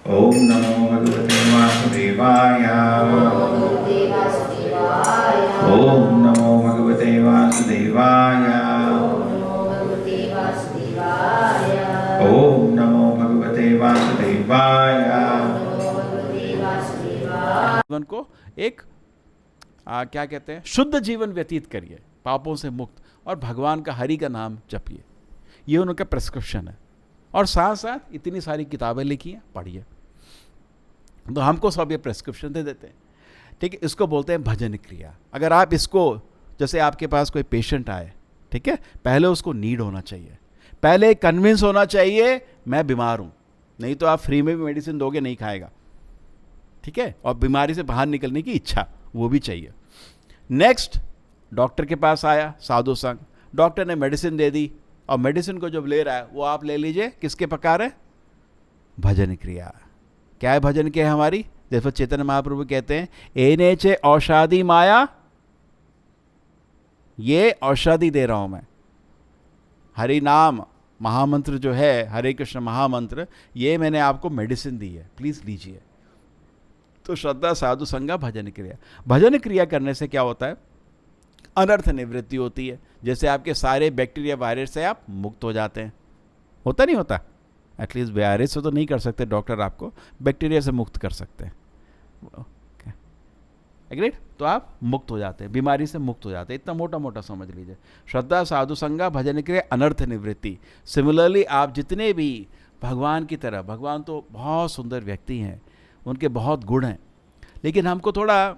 ओम नमो भगवते वासुदेवाय। ओम नमो भगवते वासुदेवाय। ओम नमो भगवते वासुदेवाय। जीवन को एक क्या कहते हैं, शुद्ध जीवन व्यतीत करिए, पापों से मुक्त, और भगवान का, हरि का नाम जपिए। ये उनका प्रेस्क्रिप्शन है। और साथ साथ इतनी सारी किताबें लिखी हैं, पढ़िए। तो हमको सब ये प्रेस्क्रिप्शन दे देते हैं, ठीक है। इसको बोलते हैं भजन क्रिया। अगर आप इसको, जैसे आपके पास कोई पेशेंट आए, ठीक है, पहले उसको नीड होना चाहिए, पहले कन्विंस होना चाहिए मैं बीमार हूँ, नहीं तो आप फ्री में भी मेडिसिन दोगे, नहीं खाएगा, ठीक है। और बीमारी से बाहर निकलने की इच्छा, वो भी चाहिए। नेक्स्ट, डॉक्टर के पास आया, साधु संग, डॉक्टर ने मेडिसिन दे दी, और मेडिसिन को जब ले रहा है वो आप ले लीजिए, किसके प्रकार है? भजन क्रिया। क्या है भजन क्रिया हमारी? जैसे चैतन्य महाप्रभु कहते हैं, एने चे औषधि माया, ये औषधि दे रहा हूं मैं। हरि नाम महामंत्र जो है, हरे कृष्ण महामंत्र, ये मैंने आपको मेडिसिन दी है, प्लीज लीजिए। तो श्रद्धा साधु संगा भजन क्रिया। भजन क्रिया करने से क्या होता है? अनर्थ निवृत्ति होती है। जैसे आपके सारे बैक्टीरिया वायरस से आप मुक्त हो जाते हैं। होता नहीं होता? एटलीस्ट वायरस से तो नहीं कर सकते डॉक्टर, आपको बैक्टीरिया से मुक्त कर सकते हैं। एग्रीड? तो आप मुक्त हो जाते हैं, बीमारी से मुक्त हो जाते हैं। इतना मोटा मोटा समझ लीजिए। श्रद्धा साधु संगा भजन क्रिया अनर्थ निवृत्ति। सिमिलरली आप जितने भी भगवान की तरह, भगवान तो बहुत सुंदर व्यक्ति हैं, उनके बहुत गुण हैं, लेकिन हमको थोड़ा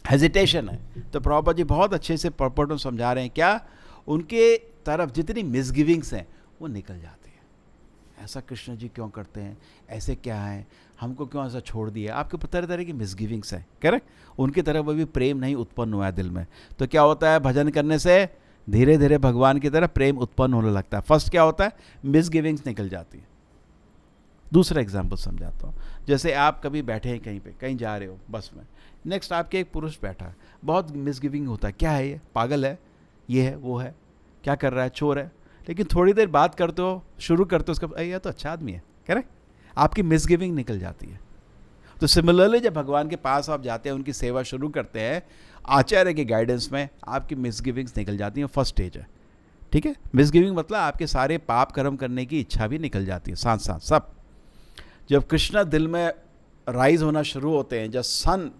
हेजिटेशन है। तो प्रभुपाद जी बहुत अच्छे से पर्पट में समझा रहे हैं, क्या उनके तरफ जितनी मिसगिविंग्स हैं वो निकल जाती है। ऐसा कृष्ण जी क्यों करते हैं, ऐसे क्या है, हमको क्यों ऐसा छोड़ दिया? आपके तरह तरह की मिसगिविंग्स हैं, करेक्ट। उनकी तरफ वो भी प्रेम नहीं उत्पन्न हुआ है दिल में। तो क्या होता है, भजन करने से धीरे धीरे भगवान की तरफ प्रेम उत्पन्न होने लगता है। फर्स्ट क्या होता है, मिसगिविंग्स निकल जाती है। दूसरा एग्जाम्पल समझाता हूँ। जैसे आप कभी बैठे हैं कहीं पे, कहीं जा रहे हो बस में, नेक्स्ट आपके एक पुरुष बैठा है, बहुत मिसगिविंग होता है, क्या है ये, पागल है, ये है वो है, क्या कर रहा है, चोर है, लेकिन थोड़ी देर बात करते हो, शुरू करते हो उसका, अरे यह तो अच्छा आदमी है, करेक्ट, आपकी मिसगिविंग निकल जाती है। तो सिमिलरली जब भगवान के पास आप जाते हैं, उनकी सेवा शुरू करते हैं, आचार्य के गाइडेंस में आपकी मिसगिविंग्स निकल जाती हैं, फर्स्ट स्टेज है, ठीक है। मिसगिविंग मतलब आपके सारे पाप कर्म करने की इच्छा भी निकल जाती है साथ साथ सब। जब कृष्णा दिल में राइज होना शुरू होते हैं, जब सन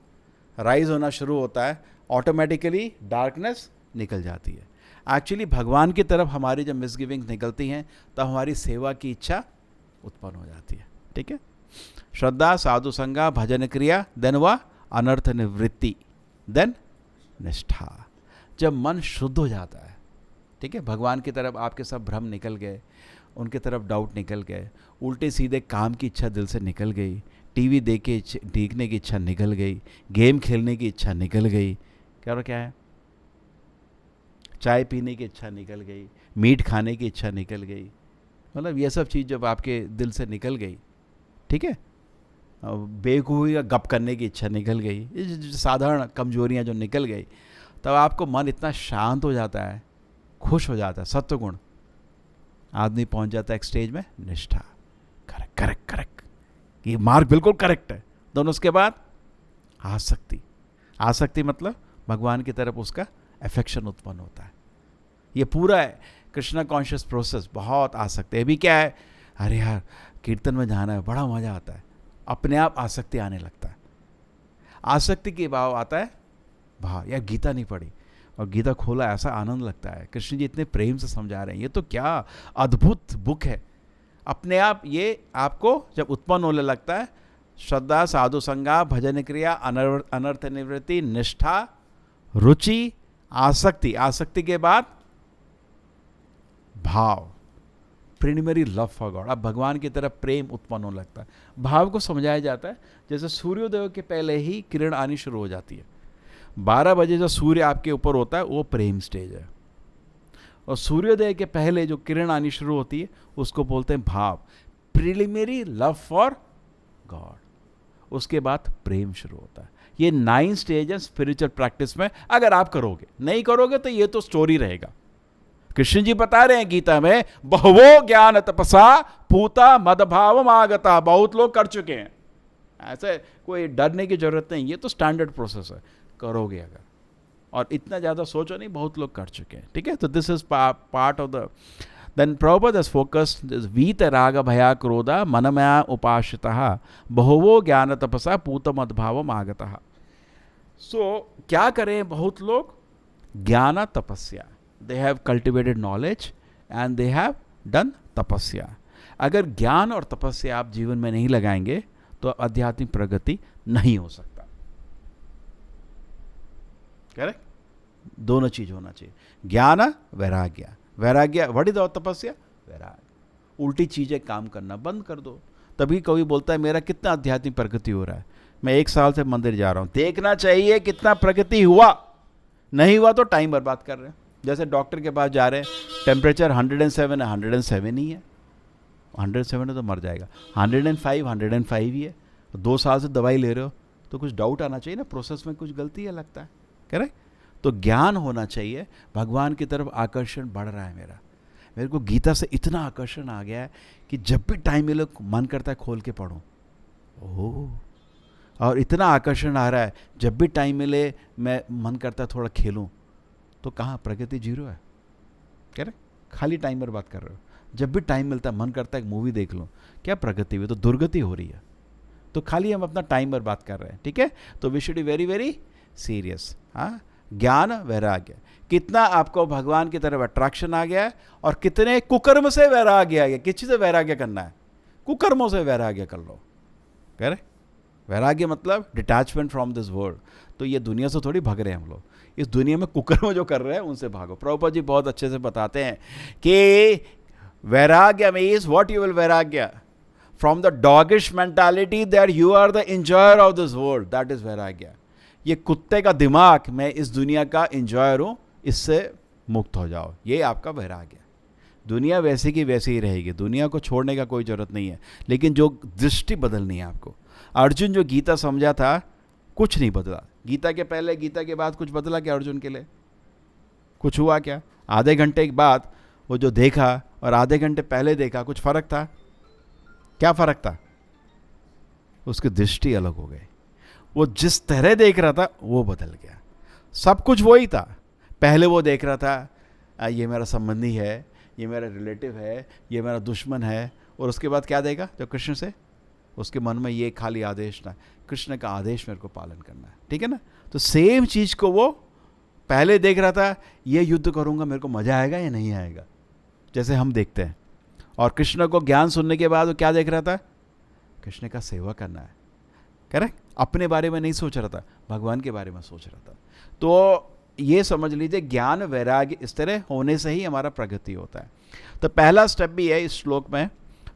राइज होना शुरू होता है, ऑटोमेटिकली डार्कनेस निकल जाती है। एक्चुअली भगवान की तरफ हमारी जब मिसगिविंग्स निकलती हैं तब हमारी सेवा की इच्छा उत्पन्न हो जाती है, ठीक है। श्रद्धा, साधु संगा, भजन क्रिया, देन वह अनर्थ निवृत्ति, देन निष्ठा। जब मन शुद्ध हो जाता है, ठीक है, भगवान की तरफ आपके सब भ्रम निकल गए, उनकी तरफ डाउट निकल गए, उल्टे सीधे काम की इच्छा दिल से निकल गई, टीवी देखने की इच्छा निकल गई, गेम खेलने की इच्छा निकल गई, क्या है, चाय पीने की इच्छा निकल गई, मीट खाने की इच्छा निकल गई, मतलब ये सब चीज़ जब आपके दिल से निकल गई, ठीक है, बेवकूफ़ी का गप करने की इच्छा निकल गई, ये जो साधारण कमजोरियां जो निकल गई, तब आपको मन इतना शांत हो जाता है, खुश हो जाता है, सत्वगुण, आदमी पहुंच जाता है एक स्टेज में निष्ठा। करेक्ट करेक्ट करेक्ट, ये मार्ग बिल्कुल करेक्ट है। दोनों उसके बाद आसक्ति, आसक्ति मतलब भगवान की तरफ उसका अफेक्शन उत्पन्न होता है। ये पूरा है कृष्णा कॉन्शियस प्रोसेस, बहुत आसक्ति है। अभी क्या है, अरे यार कीर्तन में जाना है, बड़ा मज़ा आता है, अपने आप आसक्ति आने लगता है। आसक्ति के भाव आता है भाव, यार गीता नहीं पढ़ी और गीता खोला, ऐसा आनंद लगता है, कृष्ण जी इतने प्रेम से समझा रहे हैं, ये तो क्या अद्भुत बुक है। अपने आप ये आपको जब उत्पन्न होने लगता है, श्रद्धा, साधु संगा, भजन क्रिया, अनर्थ निवृत्ति, निष्ठा, रुचि, आसक्ति, आसक्ति के बाद भाव, प्रिलिमिनरी लव फॉर गॉड। अब भगवान की तरफ प्रेम उत्पन्न होने लगता है। भाव को समझाया जाता है जैसे सूर्योदय के पहले ही किरण आनी शुरू हो जाती है। 12 बजे जो सूर्य आपके ऊपर होता है वो प्रेम स्टेज है, और सूर्योदय के पहले जो किरण आनी शुरू होती है उसको बोलते हैं भाव, प्रिलिमिनरी लव फॉर गॉड। उसके बाद प्रेम शुरू होता है। ये 9 स्टेज है स्पिरिचुअल प्रैक्टिस में। अगर आप करोगे, नहीं करोगे तो ये तो स्टोरी रहेगा। कृष्ण जी बता रहे हैं गीता में, बहवो ज्ञान तपसा पूता मदभाव आगता। बहुत लोग कर चुके हैं, ऐसे कोई डरने की जरूरत नहीं, ये तो स्टैंडर्ड प्रोसेस है, करोगे अगर। और इतना ज़्यादा सोचो नहीं, बहुत लोग कर चुके हैं, ठीक है। तो this is part of the then Prabhupada is focused वीत राग भया क्रोधा मनमया उपासितः बहवो ज्ञान तपसा पूत मदभाव आगतः। सो क्या करें बहुत लोग, ज्ञान तपस्या, they have cultivated knowledge and they have done तपस्या। अगर ज्ञान और तपस्या आप जीवन में नहीं लगाएंगे तो आध्यात्मिक प्रगति नहीं हो सकता। करेक्ट, दोनों चीज होना चाहिए, ज्ञान वैराग्य। वैराग्य व्हाट इज तपस्या, वैराग्य। उल्टी चीजें काम करना बंद कर दो। तभी कोई बोलता है मेरा कितना आध्यात्मिक प्रगति हो रहा है, मैं 1 साल से मंदिर जा रहा हूं। देखना चाहिए कितना प्रगति हुआ, नहीं हुआ तो टाइम बर्बाद कर रहे हैं। जैसे डॉक्टर के पास जा रहे हैं, टेम्परेचर 107 है, 107 ही है, 107 है तो मर जाएगा, 105 ही है, 2 साल से दवाई ले रहे हो तो कुछ डाउट आना चाहिए ना, प्रोसेस में कुछ गलती है लगता है, करेक्ट। तो ज्ञान होना चाहिए, भगवान की तरफ आकर्षण बढ़ रहा है मेरे को गीता से इतना आकर्षण आ गया है कि जब भी टाइम मिले मन करता है खोल के पढूं। ओह, और इतना आकर्षण आ रहा है जब भी टाइम मिले मैं मन करता है थोड़ा खेलूं। तो कहाँ प्रगति जीरो है, कह रहे खाली टाइम बर्बाद कर रहे हो। जब भी टाइम मिलता है मन करता है एक मूवी देख लूँ, क्या प्रगति हुई, तो दुर्गति हो रही है। तो खाली हम अपना टाइम बर्बाद कर रहे हैं, ठीक है। तो we should be very very serious. हाँ, ज्ञान वैराग्य, कितना आपको भगवान की तरफ अट्रैक्शन आ गया है और कितने कुकर्म से वैराग्य आ गया। किस चीज़ से वैराग्य करना है, कुकर्मों से वैराग्य कर लो, कह रहे। वैराग्य मतलब डिटैचमेंट फ्रॉम दिस वर्ल्ड। तो ये दुनिया से थोड़ी भाग रहे हैं हम लोग, इस दुनिया में कुकर्म जो कर रहे हैं उनसे भागो। प्रभुपाद जी बहुत अच्छे से बताते हैं कि वैराग्य मीन्स व्हाट यू विल वैराग्य from the doggish mentality that you are the enjoyer of this world, that is वैराग्य। ये कुत्ते का दिमाग, मैं इस दुनिया का एंजॉयर हूँ, इससे मुक्त हो जाओ, ये आपका वैराग्य। दुनिया वैसे की वैसे ही रहेगी, दुनिया को छोड़ने का कोई ज़रूरत नहीं है, लेकिन जो दृष्टि बदलनी है आपको। अर्जुन जो गीता समझा था कुछ नहीं बदला, गीता के पहले गीता के बाद कुछ बदला क्या अर्जुन के लिए, कुछ हुआ क्या? आधे घंटे के बाद वो जो देखा और आधे घंटे पहले देखा, कुछ फर्क था? क्या फर्क था? उसकी दृष्टि अलग हो गई। वो जिस तरह देख रहा था वो बदल गया। सब कुछ वही था। पहले वो देख रहा था ये मेरा संबंधी है, ये मेरा रिलेटिव है, ये मेरा दुश्मन है, और उसके बाद क्या देगा जब कृष्ण से? उसके मन में ये खाली आदेश ना, कृष्ण का आदेश मेरे को पालन करना है, ठीक है ना? तो सेम चीज़ को वो पहले देख रहा था, ये युद्ध करूँगा, मेरे को मज़ा आएगा या नहीं आएगा, जैसे हम देखते हैं। और कृष्ण को ज्ञान सुनने के बाद वो क्या देख रहा था? कृष्ण का सेवा करना है, करेक्ट? अपने बारे में नहीं सोच रहा था, भगवान के बारे में सोच रहा था। तो ये समझ लीजिए, ज्ञान वैराग्य इस तरह होने से ही हमारा प्रगति होता है। तो पहला स्टेप भी है इस श्लोक में,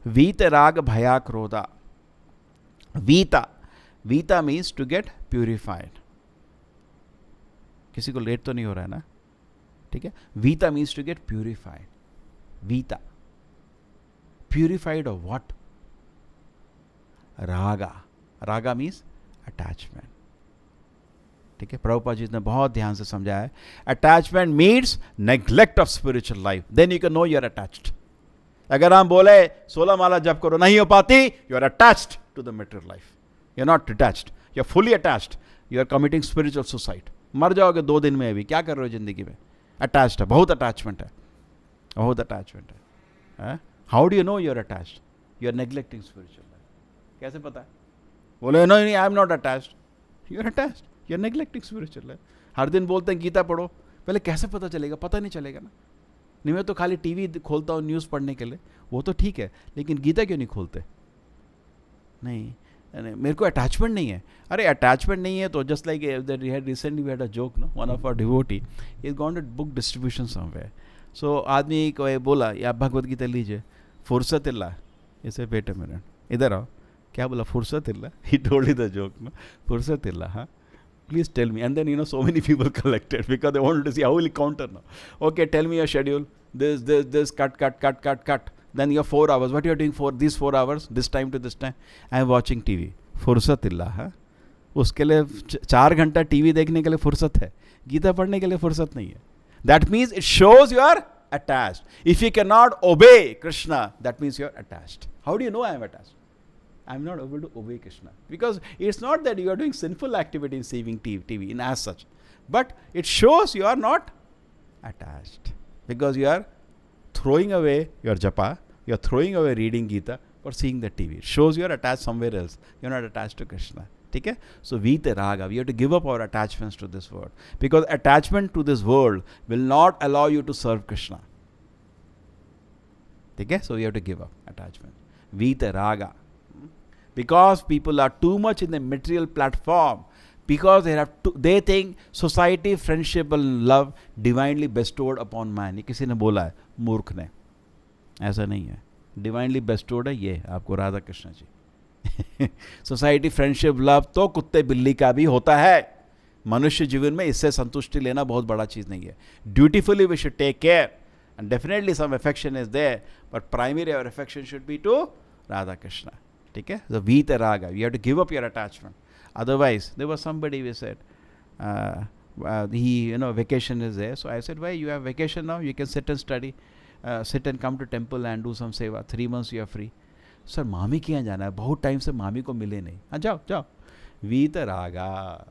वीत राग भया क्रोधा। वीता, वीता मीन्स टू गेट प्यूरिफाइड। किसी को लेट तो नहीं हो रहा है ना? ठीक है। वीता मीन्स टू गेट प्यूरिफाइड। वीता, प्यूरिफाइड ऑफ व्हाट? रागा। रागा मीन्स अटैचमेंट, ठीक है। प्रभुपाद जी ने बहुत ध्यान से समझाया है, attachment means neglect of spiritual life, then you can know you are attached. अगर हम बोले 16 माला जप करो, नहीं हो पाती, you are attached to the material life, you are not detached, you are fully attached, you are committing spiritual suicide. मर जाओगे 2 दिन में। अभी क्या कर रहे हो जिंदगी में? अटैच्ड है, बहुत अटैचमेंट है, बहुत अटैचमेंट है। How do you know you are attached? You are neglecting spiritual life. कैसे पता है? बोले नो नहीं, I am not attached, you are attached, you are neglecting spiritual life. हर दिन बोलते हैं गीता पढ़ो, पहले कैसे पता चलेगा? पता नहीं चलेगा ना। नहीं, मैं तो खाली टीवी खोलता हूँ न्यूज़ पढ़ने के लिए, वो तो ठीक है, लेकिन गीता क्यों नहीं खोलते? नहीं, मेरे को अटैचमेंट नहीं है। अरे अटैचमेंट नहीं है तो just like recently we had a joke, no, one of our devotee is gone to book distribution somewhere. So आदमी को बोला, या भगवद गीता लीजिए, फुर्सत इल्ला, इसे वेट अ मिनट, इधर आओ। क्या बोला? फुर्सत इल्ला। He told the joke, no, फुर्सत इल्ला, हाँ, please tell me. And then, so many people collected because they wanted to see how will he counter now. Okay, tell me your schedule. This, cut. Then you have 4 hours. What you are doing for these 4 hours? This time to this time? I am watching TV. फुर्सत इल्ला, हाँ। उसके लिए 4 घंटा TV देखने के लिए फुर्सत है, गीता पढ़ने के लिए फुर्सत नहीं है। That means it shows you are attached. If you cannot obey Krishna, that means you are attached. How do you know I am attached? I am not able to obey Krishna, because it's not that you are doing sinful activity in seeing TV in as such, but it shows you are not attached, because you are throwing away your japa, you are throwing away reading Gita for seeing the TV. It shows you are attached somewhere else. You are not attached to Krishna. Okay? So Vita Raga, we have to give up our attachments to this world, because attachment to this world will not allow you to serve Krishna. Okay? So we have to give up attachment. Vita Raga. Because people are too much in the material platform, because they think society, friendship and love divinely bestowed upon man. ये किसी ने बोला है, मूर्ख ने। ऐसा नहीं है, divinely bestowed है ये आपको Radha Krishna ji. Society, friendship, love तो कुत्ते बिल्ली का भी होता है। मनुष्य जीवन में इससे संतुष्टि लेना बहुत बड़ा चीज़ नहीं है। Dutifully we should take care, and definitely some affection is there, but primary our affection should be to Radha Krishna. ठीक है? So Vita Raga, you have to give up your attachment. Otherwise, there was somebody who said, vacation is there. So I said, why you have vacation now? You can sit and study, sit and come to temple and do some seva. 3 months you are free. Sir, मामी के यहाँ जाना है, बहुत time से मामी को मिले नहीं। हाँ, जाओ। Vita Raga,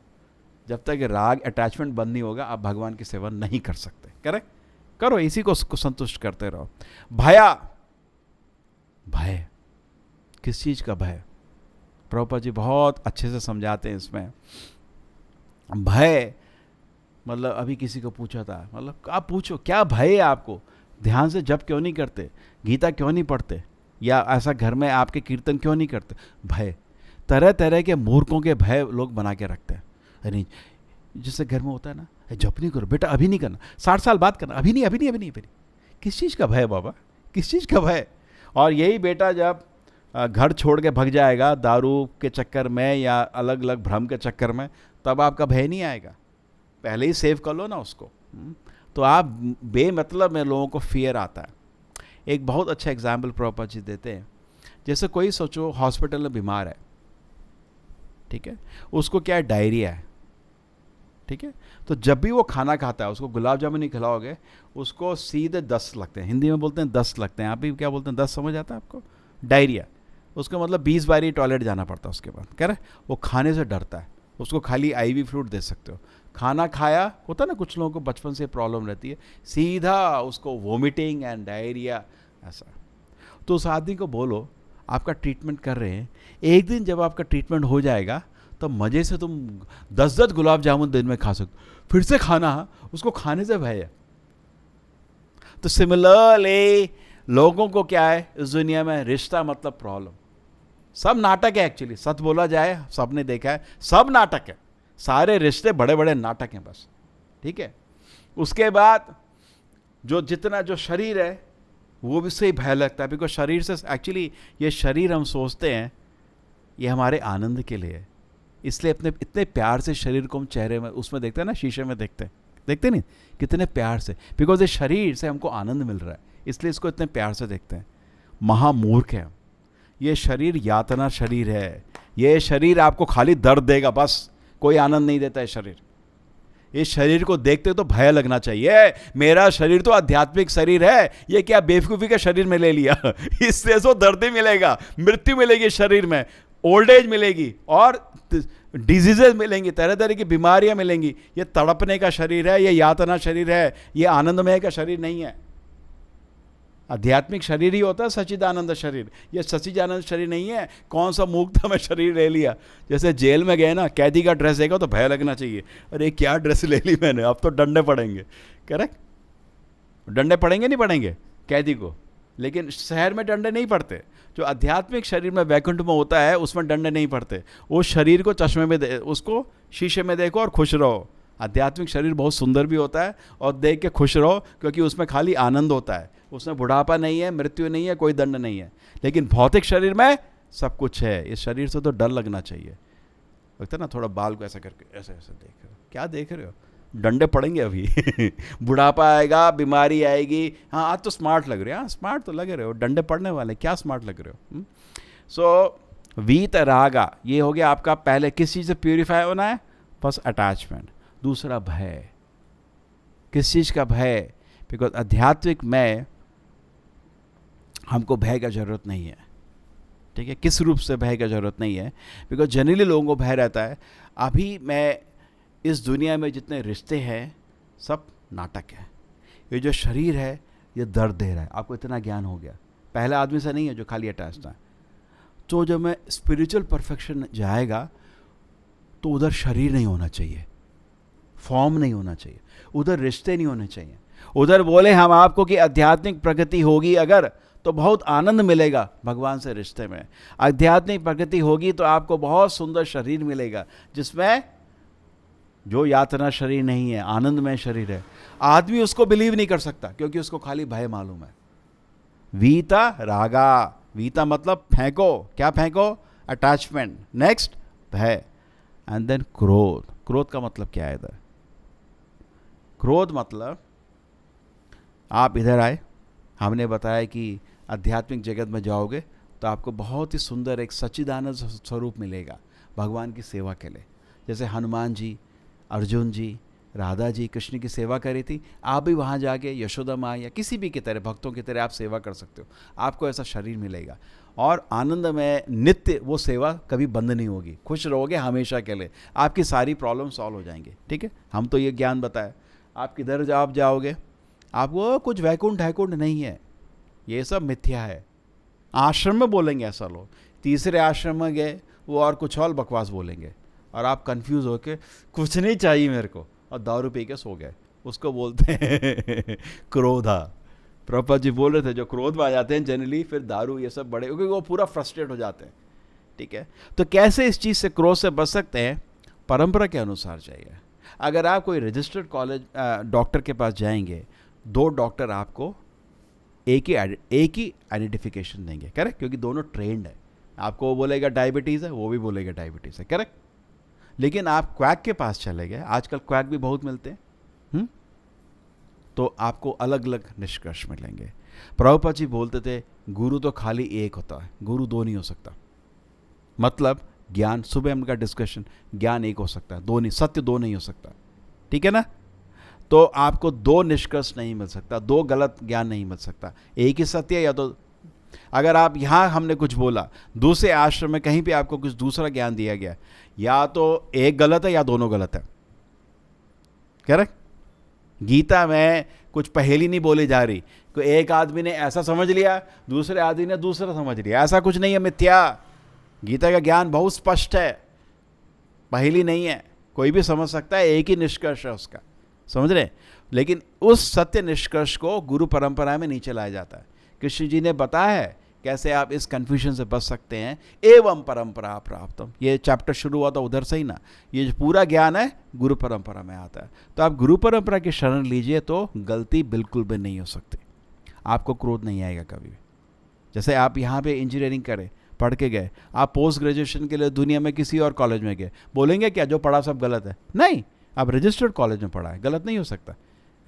जब तक राग अटैचमेंट बंद नहीं होगा, आप भगवान की सेवा नहीं कर सकते। करेक्ट? करो, इसी को संतुष्ट करते रहो। भय, किस चीज़ का भय? प्रभुपाद जी बहुत अच्छे से समझाते हैं इसमें। भय मतलब, अभी किसी को पूछा था, मतलब आप पूछो क्या भय है आपको? ध्यान से जप क्यों नहीं करते? गीता क्यों नहीं पढ़ते? या ऐसा घर में आपके कीर्तन क्यों नहीं करते? भय, तरह तरह के मूर्खों के भय लोग बना के रखते हैं। अरे जिससे घर में होता है ना, जप नहीं करो बेटा, अभी नहीं करना, 60 साल बाद करना, अभी नहीं। किस चीज़ का भय बाबा? किस चीज़ का भय? और यही बेटा जब घर छोड़ के भग जाएगा दारू के चक्कर में या अलग अलग भ्रम के चक्कर में, तब आपका भय नहीं आएगा। पहले ही सेव कर लो ना उसको। तो आप बेमतलब में लोगों को फियर आता है। एक बहुत अच्छा एग्जाम्पल प्रभुपाद जी देते हैं। जैसे कोई सोचो हॉस्पिटल में बीमार है, ठीक है, उसको क्या है, डायरिया है, ठीक है। तो जब भी वो खाना खाता है, उसको गुलाब जामुन नहीं खिलाओगे, उसको सीधे 10 लगते हैं, हिंदी में बोलते हैं 10 लगते हैं, आप भी क्या बोलते हैं 10, समझ आता है आपको? डायरिया। उसका मतलब 20 बार ही टॉयलेट जाना पड़ता है उसके बाद, कह रहे वो खाने से डरता है। उसको खाली IV फ्लूइड दे सकते हो। खाना खाया होता ना, कुछ लोगों को बचपन से प्रॉब्लम रहती है, सीधा उसको वोमिटिंग एंड डायरिया ऐसा। तो उस आदमी को बोलो आपका ट्रीटमेंट कर रहे हैं, एक दिन जब आपका ट्रीटमेंट हो जाएगा तो मज़े से तुम 10-10 गुलाब जामुन दिन में खा सकते हो। फिर से खाना, उसको खाने से भय है। तो सिमिलरली लोगों को क्या है इस दुनिया में, रिश्ता मतलब प्रॉब्लम। सब नाटक है एक्चुअली, सच बोला जाए, सबने देखा है, सब नाटक है, सारे रिश्ते बड़े बड़े नाटक हैं बस, ठीक है। उसके बाद जो शरीर है वो भी से भय लगता है, बिकॉज शरीर से एक्चुअली ये शरीर हम सोचते हैं ये हमारे आनंद के लिए है, इसलिए इतने प्यार से शरीर को हम चेहरे में उसमें देखते हैं ना, शीशे में देखते नहीं कितने प्यार से, बिकॉज ये शरीर से हमको आनंद मिल रहा है, इसलिए इसको इतने प्यार से देखते हैं। महामूर्ख है हम। ये शरीर यातना शरीर है, ये शरीर आपको खाली दर्द देगा बस, कोई आनंद नहीं देता है शरीर। इस शरीर को देखते तो भय लगना चाहिए, मेरा शरीर तो आध्यात्मिक शरीर है, ये क्या बेवकूफ़ी के शरीर में ले लिया इससे तो दर्द ही मिलेगा, मृत्यु मिलेगी शरीर में, ओल्ड एज मिलेगी और डिजीजेज मिलेंगी, तरह तरह की बीमारियां मिलेंगी। ये तड़पने का शरीर है, ये यातना शरीर है, ये आनंदमय का शरीर नहीं है। आध्यात्मिक शरीर ही होता है सच्चिदानंद शरीर, ये सच्चिदानंद शरीर नहीं है। कौन सा मुक्ता में शरीर ले लिया, जैसे जेल में गए ना, कैदी का ड्रेस देगा तो भय लगना चाहिए, अरे क्या ड्रेस ले ली मैंने, अब तो डंडे पड़ेंगे। करेक्ट, डंडे पड़ेंगे नहीं पड़ेंगे कैदी को, लेकिन शहर में डंडे नहीं पड़ते। जो आध्यात्मिक शरीर में वैकुंठ में होता है उसमें डंडे नहीं पड़ते। उस शरीर को चश्मे में उसको शीशे में देखो और खुश रहो। आध्यात्मिक शरीर बहुत सुंदर भी होता है और देख के खुश रहो, क्योंकि उसमें खाली आनंद होता है, उसमें बुढ़ापा नहीं है, मृत्यु नहीं है, कोई दंड नहीं है। लेकिन भौतिक शरीर में सब कुछ है। इस शरीर से तो डर लगना चाहिए। लगता है ना, थोड़ा बाल को ऐसा करके ऐसे ऐसे देख रहे हो, क्या देख रहे हो, डंडे पड़ेंगे अभी बुढ़ापा आएगा, बीमारी आएगी। हाँ आज तो स्मार्ट लग रहे हो, हाँ स्मार्ट तो लग रहे हो, डंडे पड़ने वाले, क्या स्मार्ट लग रहे हो। सो वीत रागा, ये हो गया आपका पहले किस चीज़ से प्यूरिफाई होना है, फर्स्ट अटैचमेंट। दूसरा भय, किस चीज़ का भय, बिकॉज आध्यात्मिक में हमको भय का ज़रूरत नहीं है, ठीक है। किस रूप से भय का ज़रूरत नहीं है, बिकॉज जनरली लोगों को भय रहता है अभी मैं इस दुनिया में जितने रिश्ते हैं सब नाटक है, ये जो शरीर है ये दर्द दे रहा है। आपको इतना ज्ञान हो गया, पहले आदमी से नहीं है जो खाली अटैच था। तो जब मैं स्पिरिचुअल परफेक्शन जाएगा तो उधर शरीर नहीं होना चाहिए, फॉर्म नहीं होना चाहिए, उधर रिश्ते नहीं होने चाहिए। उधर बोले हम आपको कि आध्यात्मिक प्रगति होगी अगर, तो बहुत आनंद मिलेगा भगवान से रिश्ते में। आध्यात्मिक प्रगति होगी तो आपको बहुत सुंदर शरीर मिलेगा, जिसमें जो यातना शरीर नहीं है, आनंदमय शरीर है। आदमी उसको बिलीव नहीं कर सकता क्योंकि उसको खाली भय मालूम है। वीता रागा, वीता मतलब फेंको, क्या फेंको, अटैचमेंट। नेक्स्ट भय, एंड देन क्रोध। क्रोध का मतलब क्या है इधर, क्रोध मतलब आप इधर आए, हमने बताया कि आध्यात्मिक जगत में जाओगे तो आपको बहुत ही सुंदर एक सच्चिदानंद स्वरूप मिलेगा भगवान की सेवा के लिए। जैसे हनुमान जी, अर्जुन जी, राधा जी कृष्ण की सेवा करी थी, आप भी वहाँ जाके यशोदा माँ या किसी भी की तरह भक्तों की तरह आप सेवा कर सकते हो। आपको ऐसा शरीर मिलेगा और आनंद में नित्य वो सेवा कभी बंद नहीं होगी, खुश रहोगे हमेशा के लिए, आपकी सारी प्रॉब्लम सॉल्व हो जाएंगी, ठीक है। हम तो ये ज्ञान बताए, आप किधर आप जाओगे, आपको कुछ वैकुंठ हैकुंठ नहीं है, ये सब मिथ्या है। आश्रम में बोलेंगे ऐसा लोग, तीसरे आश्रम में गए वो और कुछ और बकवास बोलेंगे और आप कंफ्यूज होके कुछ नहीं चाहिए मेरे को, और दारू पी के सो गए, उसको बोलते हैं क्रोधा। प्रभुपाद जी बोल रहे थे जो क्रोध में आ जाते हैं जनरली फिर दारू ये सब बड़े, क्योंकि वो पूरा फ्रस्ट्रेट हो जाते हैं, ठीक है। तो कैसे इस चीज़ से क्रोध से बच सकते हैं, परंपरा के अनुसार चाहिए। अगर आप कोई रजिस्टर्ड कॉलेज डॉक्टर के पास जाएंगे, 2 डॉक्टर आपको एक ही आइडेंटिफिकेशन देंगे, करेक्ट, क्योंकि दोनों ट्रेंड है। आपको वो बोलेगा डायबिटीज़ है, वो भी बोलेगा डायबिटीज़ है, करेक्ट। लेकिन आप क्वैक के पास चले गए, आजकल क्वैक भी बहुत मिलते हैं, तो आपको अलग अलग निष्कर्ष मिलेंगे। प्रभुपाद जी बोलते थे गुरु तो खाली एक होता है, गुरु 2 नहीं हो सकता। मतलब ज्ञान, सुबह उनका डिस्कशन, ज्ञान एक हो सकता है, 2 नहीं, सत्य 2 नहीं हो सकता, ठीक है ना। तो आपको दो निष्कर्ष नहीं मिल सकता, दो गलत ज्ञान नहीं मिल सकता, एक ही सत्य। या तो अगर आप यहाँ हमने कुछ बोला, दूसरे आश्रम में कहीं पे आपको कुछ दूसरा ज्ञान दिया गया, या तो एक गलत है या दोनों गलत है। करेक्ट। गीता में कुछ पहेली नहीं बोली जा रही, कोई एक आदमी ने ऐसा समझ लिया, दूसरे आदमी ने दूसरा समझ लिया, ऐसा कुछ नहीं है, मिथ्या। गीता का ज्ञान बहुत स्पष्ट है, पहेली नहीं है, कोई भी समझ सकता है, एक ही निष्कर्ष है उसका, समझ रहे। लेकिन उस सत्य निष्कर्ष को गुरु परंपरा में नहीं चलाया जाता है। कृष्ण जी ने बताया है कैसे आप इस कन्फ्यूजन से बच सकते हैं। एवं परंपरा प्राप्तम, ये चैप्टर शुरू हुआ था उधर से ही ना, ये जो पूरा ज्ञान है गुरु परंपरा में आता है। तो आप गुरु परंपरा की शरण लीजिए तो गलती बिल्कुल भी नहीं हो सकती, आपको क्रोध नहीं आएगा कभी भी। जैसे आप यहाँ पे इंजीनियरिंग करें, पढ़ के गए, आप पोस्ट ग्रेजुएशन के लिए दुनिया में किसी और कॉलेज में गए, बोलेंगे क्या जो पढ़ा सब गलत है? नहीं, आप रजिस्टर्ड कॉलेज में पढ़ा है, गलत नहीं हो सकता।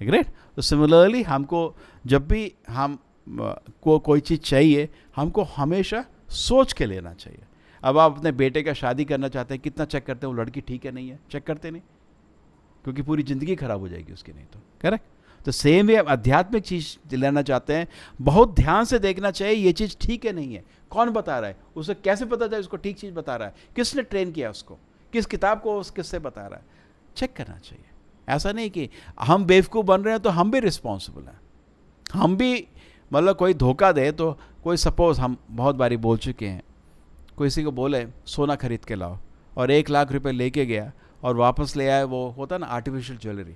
ग्रेट। तो सिमिलरली हमको जब भी हम को कोई चीज़ चाहिए, हमको हमेशा सोच के लेना चाहिए। अब आप अपने बेटे का शादी करना चाहते हैं, कितना चेक करते हैं वो लड़की ठीक है नहीं है? चेक करते नहीं, क्योंकि पूरी ज़िंदगी खराब हो जाएगी उसकी नहीं तो। करेक्ट। तो सेम वे आध्यात्मिक चीज़ लेना चाहते हैं, बहुत ध्यान से देखना चाहिए ये चीज़ ठीक है नहीं है, कौन बता रहा है, उसे कैसे पता चले उसको ठीक चीज़ बता रहा है, किसने ट्रेन किया उसको, किस किताब को उस किससे बता रहा है, चेक करना चाहिए। ऐसा नहीं कि हम बेवकूफ़ बन रहे हैं तो हम भी रिस्पॉन्सिबल हैं, हम भी मतलब कोई धोखा दे तो कोई, सपोज हम बहुत बारी बोल चुके हैं, कोई किसी को बोले सोना खरीद के लाओ और 1 लाख रुपए लेके गया और वापस ले आए, वो होता ना आर्टिफिशियल ज्वेलरी,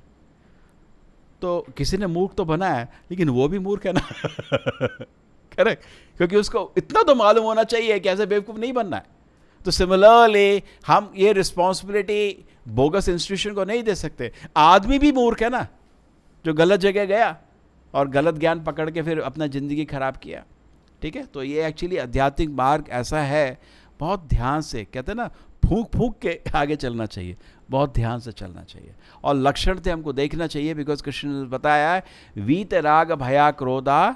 तो किसी ने मूर्ख तो बनाया लेकिन वो भी मूर्ख है ना। करेक्ट। क्योंकि उसको इतना तो मालूम होना चाहिए कि ऐसे बेवकूफ़ नहीं बनना है। तो सिमिलरली हम ये रिस्पॉन्सिबिलिटी बोगस इंस्टीट्यूशन को नहीं दे सकते। आदमी भी मूर्ख है ना, जो गलत जगह गया और गलत ज्ञान पकड़ के फिर अपना ज़िंदगी खराब किया। ठीक है। तो ये एक्चुअली आध्यात्मिक मार्ग ऐसा है, बहुत ध्यान से, कहते हैं ना, फूंक फूंक के आगे चलना चाहिए, बहुत ध्यान से चलना चाहिए और लक्षण से हमको देखना चाहिए। बिकॉज कृष्ण ने बताया है, वीत राग भया क्रोधा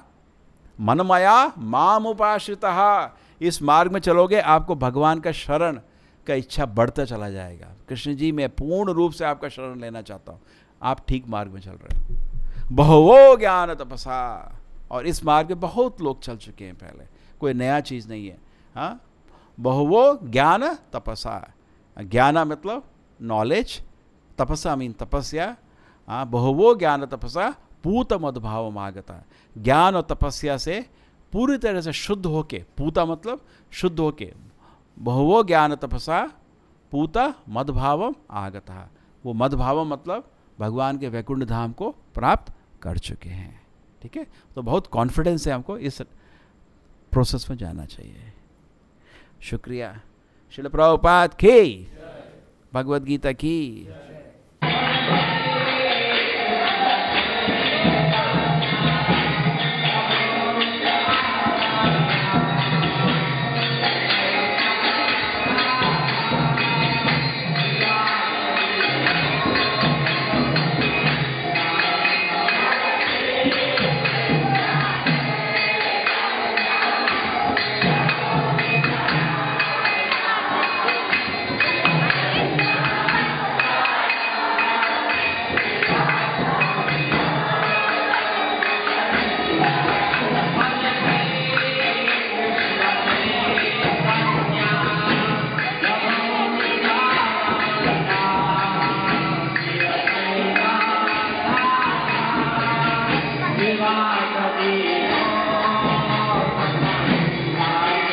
मनमया माम उपाश्रितः। इस मार्ग में चलोगे आपको भगवान का शरण का इच्छा बढ़ता चला जाएगा। कृष्ण जी, मैं पूर्ण रूप से आपका शरण लेना चाहता हूँ, आप ठीक मार्ग में चल रहे हो। बहुवो ज्ञान तपसा, और इस मार्ग में बहुत लोग चल चुके हैं पहले, कोई नया चीज़ नहीं है। हाँ, बहुवो ज्ञान तपसा, ज्ञाना मतलब नॉलेज, तपसा मीन तपस्या। हाँ, बहुवो ज्ञान तपसा पूत मदभाव आगता, ज्ञान और तपस्या से पूरी तरह से शुद्ध होके, पूता मतलब शुद्ध होके, बहुवो ज्ञान तपसा पूता मदभावम आगता, वो मदभाव मतलब भगवान के वैकुंठ धाम को प्राप्त कर चुके हैं। ठीक है। तो बहुत कॉन्फिडेंस है हमको इस प्रोसेस में जाना चाहिए। शुक्रिया। श्रील प्रभुपाद की, भगवद गीता की।